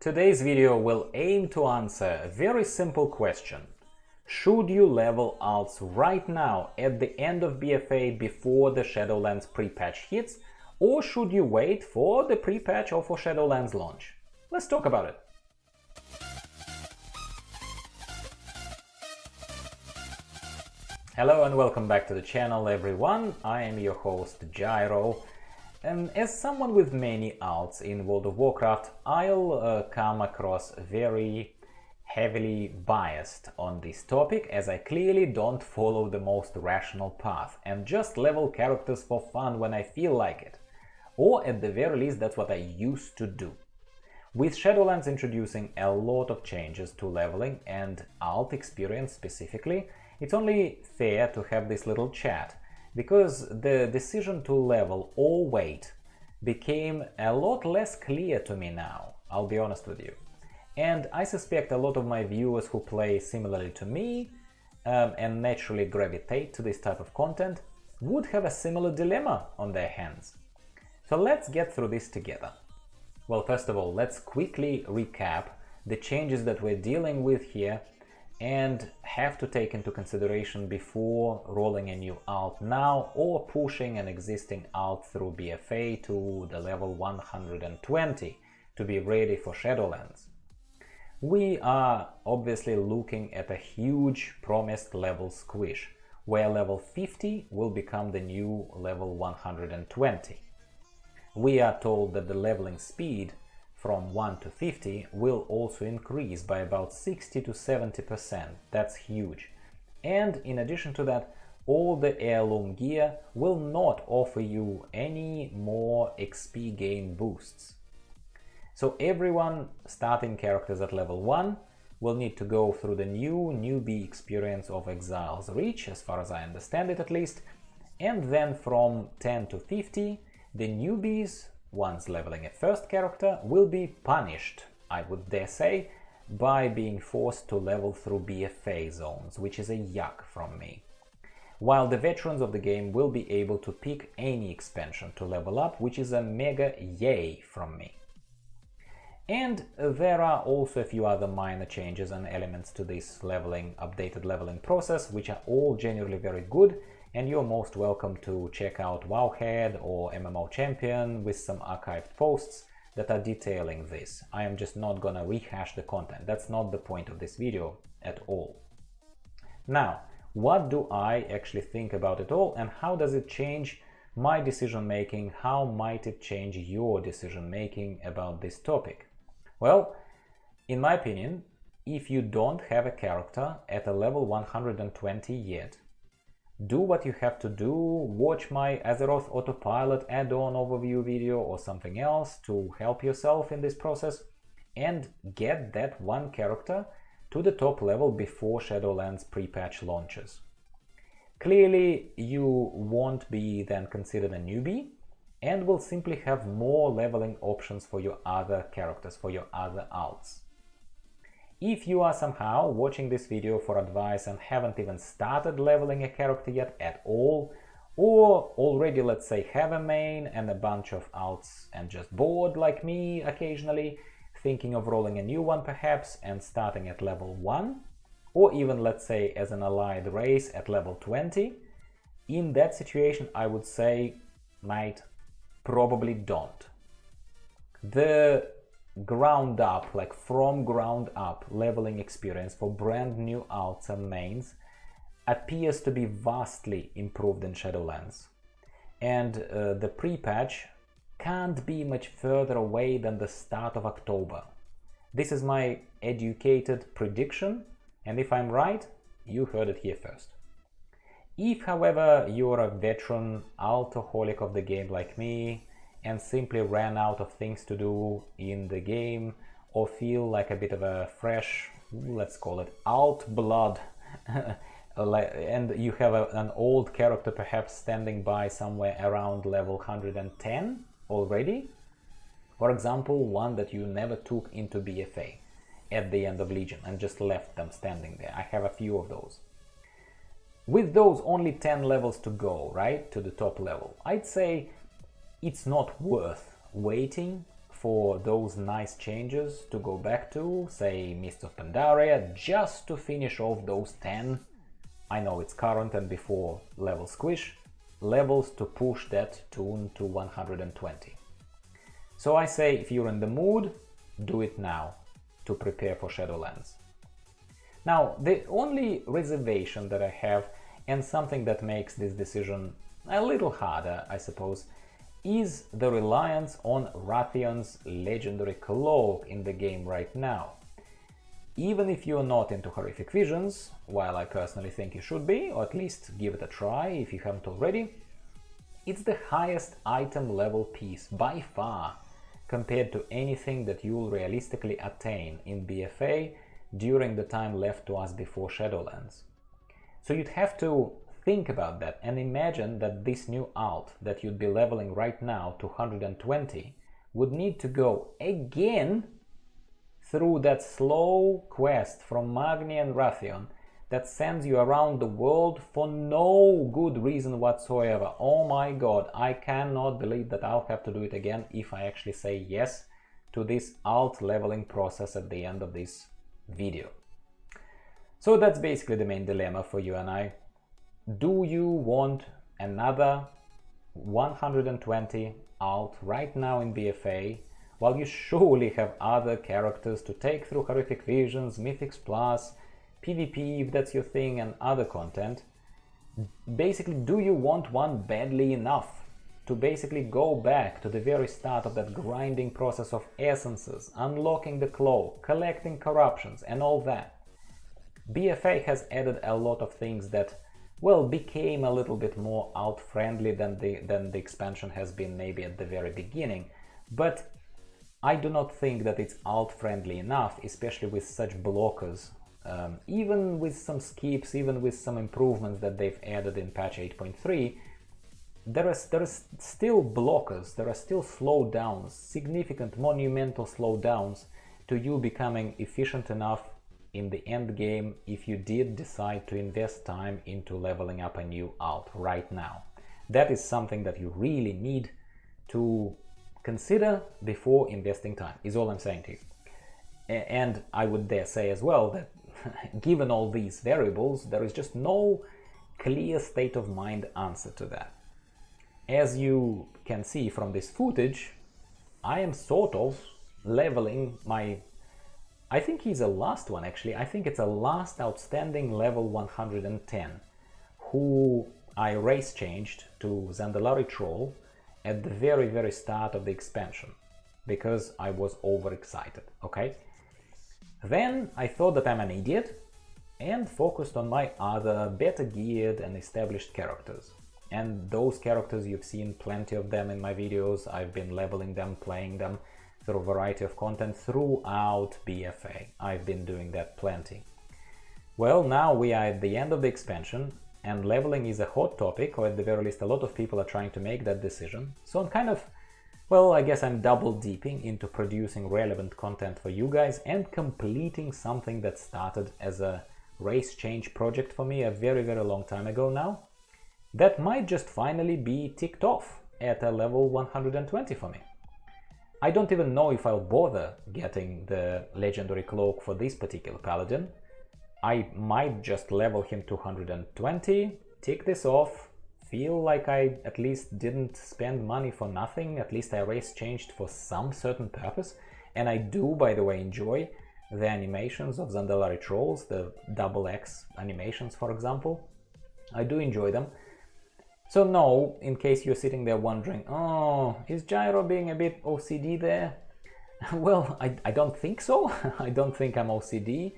Today's video will aim to answer a very simple question. Should you level alts right now at the end of BFA before the Shadowlands pre-patch hits, or should you wait for the pre-patch or for Shadowlands launch? Let's talk about it. Hello and welcome back to the channel, everyone. I am your host Gyro. And as someone with many alts in World of Warcraft, I'll come across very heavily biased on this topic, as I clearly don't follow the most rational path and just level characters for fun when I feel like it. Or at the very least, that's what I used to do. With Shadowlands introducing a lot of changes to leveling and alt experience specifically, it's only fair to have this little chat, because the decision to level or wait became a lot less clear to me now, I'll be honest with you. And I suspect a lot of my viewers who play similarly to me and naturally gravitate to this type of content would have a similar dilemma on their hands. So let's get through this together. Well, first of all, let's quickly recap the changes that we're dealing with here and have to take into consideration before rolling a new alt now or pushing an existing alt through BFA to the level 120 to be ready for Shadowlands. We are obviously looking at a huge promised level squish, where level 50 will become the new level 120. We are told that the leveling speed from 1 to 50 will also increase by about 60 to 70%. That's huge. And in addition to that, all the heirloom gear will not offer you any more XP gain boosts. So everyone starting characters at level 1 will need to go through the new newbie experience of Exile's Reach, as far as I understand it at least, and then from 10 to 50, the newbies, once leveling a first character, will be punished, I would dare say, by being forced to level through BFA zones, which is a yuck from me. While the veterans of the game will be able to pick any expansion to level up, which is a mega yay from me. And there are also a few other minor changes and elements to this updated leveling process, which are all generally very good, and you're most welcome to check out Wowhead or MMO Champion with some archived posts that are detailing this. I am just not gonna rehash the content. That's not the point of this video at all. Now, what do I actually think about it all, and how does it change my decision making? How might it change your decision making about this topic? Well, in my opinion, if you don't have a character at a level 120 yet, do what you have to do, watch my Azeroth Autopilot add-on overview video or something else to help yourself in this process, and get that one character to the top level before Shadowlands pre-patch launches. Clearly, you won't be then considered a newbie and will simply have more leveling options for your other characters, for your other alts. If you are somehow watching this video for advice and haven't even started leveling a character yet at all, or already, let's say, have a main and a bunch of alts and just bored like me occasionally, thinking of rolling a new one perhaps and starting at level 1, or even, let's say, as an allied race at level 20, in that situation I would say, mate, probably don't. The ground up, like from ground up leveling experience for brand new alts and mains appears to be vastly improved in Shadowlands, and the pre-patch can't be much further away than the start of October. This is my educated prediction, and if I'm right, you heard it here first. If, however, you're a veteran ALT-oholic of the game like me and simply ran out of things to do in the game, or feel like a bit of a fresh, let's call it alt blood, and you have an old character perhaps standing by somewhere around level 110 already, for example, one that you never took into BFA at the end of Legion and just left them standing there. I have a few of those. With those only 10 levels to go, right, to the top level, I'd say it's not worth waiting for those nice changes to go back to, say, Mists of Pandaria, just to finish off those 10, I know it's current and before level squish, levels to push that tune to 120. So I say, if you're in the mood, do it now to prepare for Shadowlands. Now, the only reservation that I have, and something that makes this decision a little harder, I suppose, is the reliance on Rathion's legendary cloak in the game right now. Even if you're not into horrific visions, while I personally think you should be, or at least give it a try if you haven't already, it's the highest item level piece by far compared to anything that you'll realistically attain in BFA during the time left to us before Shadowlands. So you'd have to think about that and imagine that this new alt that you'd be leveling right now to 120 would need to go again through that slow quest from Magni and Rathion that sends you around the world for no good reason whatsoever. Oh my god, I cannot believe that I'll have to do it again if I actually say yes to this alt leveling process at the end of this video. So that's basically the main dilemma for you and I. Do you want another 120 alt right now in BFA, while you surely have other characters to take through Horrific Visions, Mythics Plus, PvP if that's your thing, and other content? Basically, do you want one badly enough to basically go back to the very start of that grinding process of essences, unlocking the cloak, collecting corruptions and all that? BFA has added a lot of things that, well, became a little bit more alt-friendly than the expansion has been maybe at the very beginning, but I do not think that it's alt-friendly enough, especially with such blockers. Even with some skips, even with some improvements that they've added in patch 8.3, there are still blockers, there are still slowdowns, significant, monumental slowdowns to you becoming efficient enough in the end game if you did decide to invest time into leveling up a new alt right now. That is something that you really need to consider before investing time, is all I'm saying to you. And I would dare say as well that given all these variables, there is just no clear state of mind answer to that. As you can see from this footage, I am sort of leveling my, I think he's a last one actually, I think it's a last outstanding level 110, who I race changed to Zandalari Troll at the very start of the expansion, because I was overexcited, okay? Then I thought that I'm an idiot and focused on my other better geared and established characters. And those characters, you've seen plenty of them in my videos. I've been leveling them, playing them through a variety of content throughout BFA. I've been doing that plenty. Well, now we are at the end of the expansion and leveling is a hot topic, or at the very least a lot of people are trying to make that decision. So I'm kind of, well, I guess I'm double dipping into producing relevant content for you guys and completing something that started as a race change project for me a very long time ago now. That might just finally be ticked off at a level 120 for me. I don't even know if I'll bother getting the legendary cloak for this particular paladin. I might just level him to 120, tick this off, feel like I at least didn't spend money for nothing, at least I race changed for some certain purpose. And I do, by the way, enjoy the animations of Zandalari Trolls, the XX animations, for example. I do enjoy them. So no, in case you're sitting there wondering, oh, is Gyro being a bit OCD there? Well, I don't think so. I don't think I'm OCD.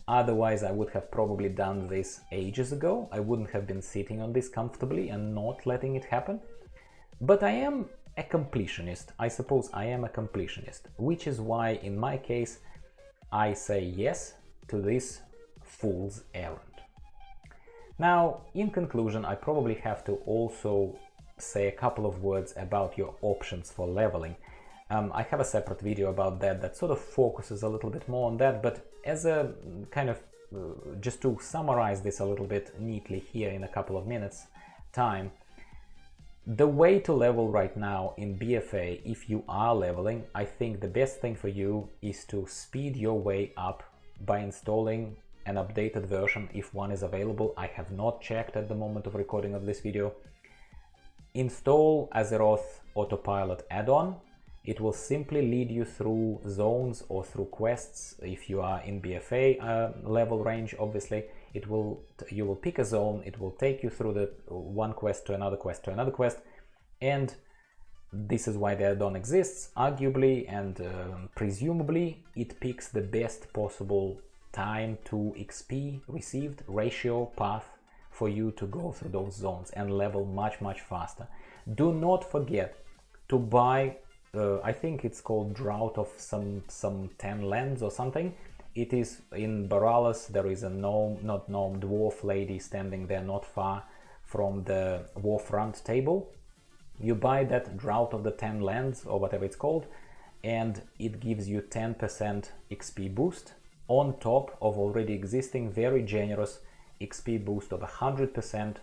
Otherwise, I would have probably done this ages ago. I wouldn't have been sitting on this comfortably and not letting it happen. But I am a completionist. I suppose I am a completionist, which is why, in my case, I say yes to this fool's errand. Now, in conclusion, I probably have to also say a couple of words about your options for leveling. I have a separate video about that sort of focuses a little bit more on that, but as a kind of, just to summarize this a little bit neatly here in a couple of minutes time, The way to level right now in BFA, if you are leveling, I think the best thing for you is to speed your way up by installing an updated version if one is available. I have not checked at the moment of recording of this video. Install Azeroth Autopilot add-on. It will simply lead you through zones or through quests. If you are in BFA level range, obviously, you will pick a zone, it will take you through the one quest to another quest to another quest, and this is why the add-on exists. Arguably and presumably it picks the best possible time to XP received ratio path for you to go through those zones and level much faster. Do not forget to buy I think it's called Drought of some 10 lands or something. It is in Baralas. There is a dwarf lady standing there not far from the warfront table. You buy that Drought of the 10 lands or whatever it's called, and it gives you 10% XP boost on top of already existing very generous XP boost of 100%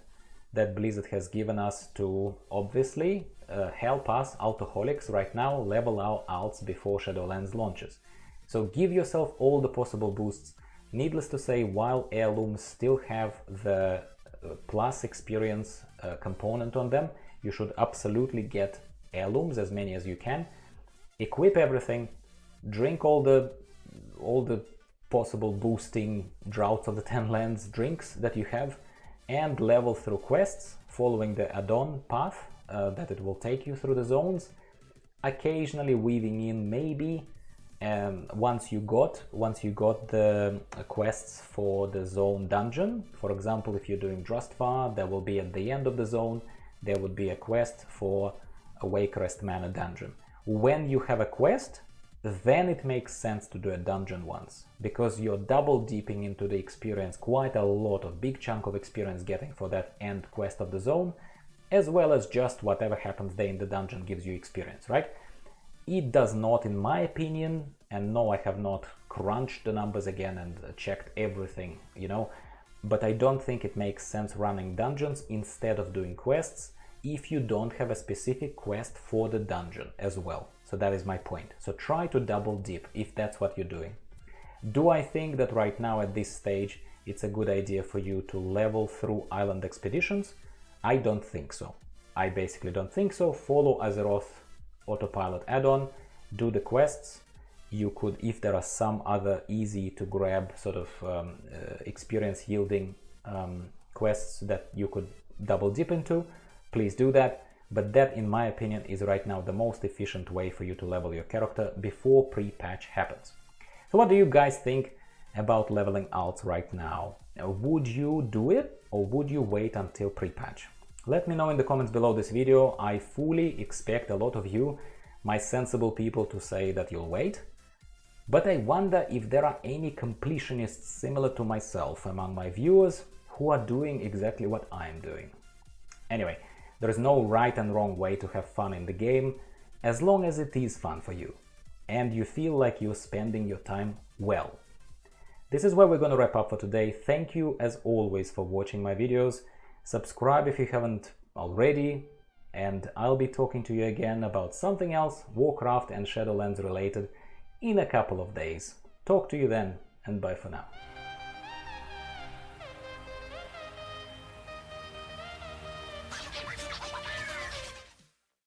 that Blizzard has given us to obviously help us ALT-oholics right now level our alts before Shadowlands launches. So give yourself all the possible boosts. Needless to say, while heirlooms still have the plus experience component on them, you should absolutely get heirlooms, as many as you can. Equip everything, drink all the possible boosting Droughts of the 10 lands drinks that you have, and level through quests following the add-on path that it will take you through the zones, occasionally weaving in maybe once you got the quests for the zone dungeon. For example, if you're doing Drustvar, there will be at the end of the zone there would be a quest for a Wakerest Manor dungeon. When you have a quest, then it makes sense to do a dungeon once, because you're double dipping into the experience, quite a lot of big chunk of experience getting for that end quest of the zone, as well as just whatever happens there in the dungeon gives you experience, right? It does not, in my opinion, and no, I have not crunched the numbers again and checked everything, you know, but I don't think it makes sense running dungeons instead of doing quests if you don't have a specific quest for the dungeon as well. So that is my point. So try to double dip if that's what you're doing. Do I think that right now at this stage it's a good idea for you to level through island expeditions? I don't think so. I basically don't think so. Follow Azeroth Autopilot add-on, do the quests. You could, if there are some other easy to grab sort of experience yielding quests that you could double dip into, please do that. But that, in my opinion, is right now the most efficient way for you to level your character before pre-patch happens. So what do you guys think about leveling alts right now? Would you do it or would you wait until pre-patch? Let me know in the comments below this video. I fully expect a lot of you, my sensible people, to say that you'll wait. But I wonder if there are any completionists similar to myself among my viewers who are doing exactly what I'm doing. Anyway, there is no right and wrong way to have fun in the game, as long as it is fun for you and you feel like you're spending your time well. This is where we're going to wrap up for today. Thank you as always for watching my videos. Subscribe if you haven't already, and I'll be talking to you again about something else, Warcraft and Shadowlands related, in a couple of days. Talk to you then, and bye for now.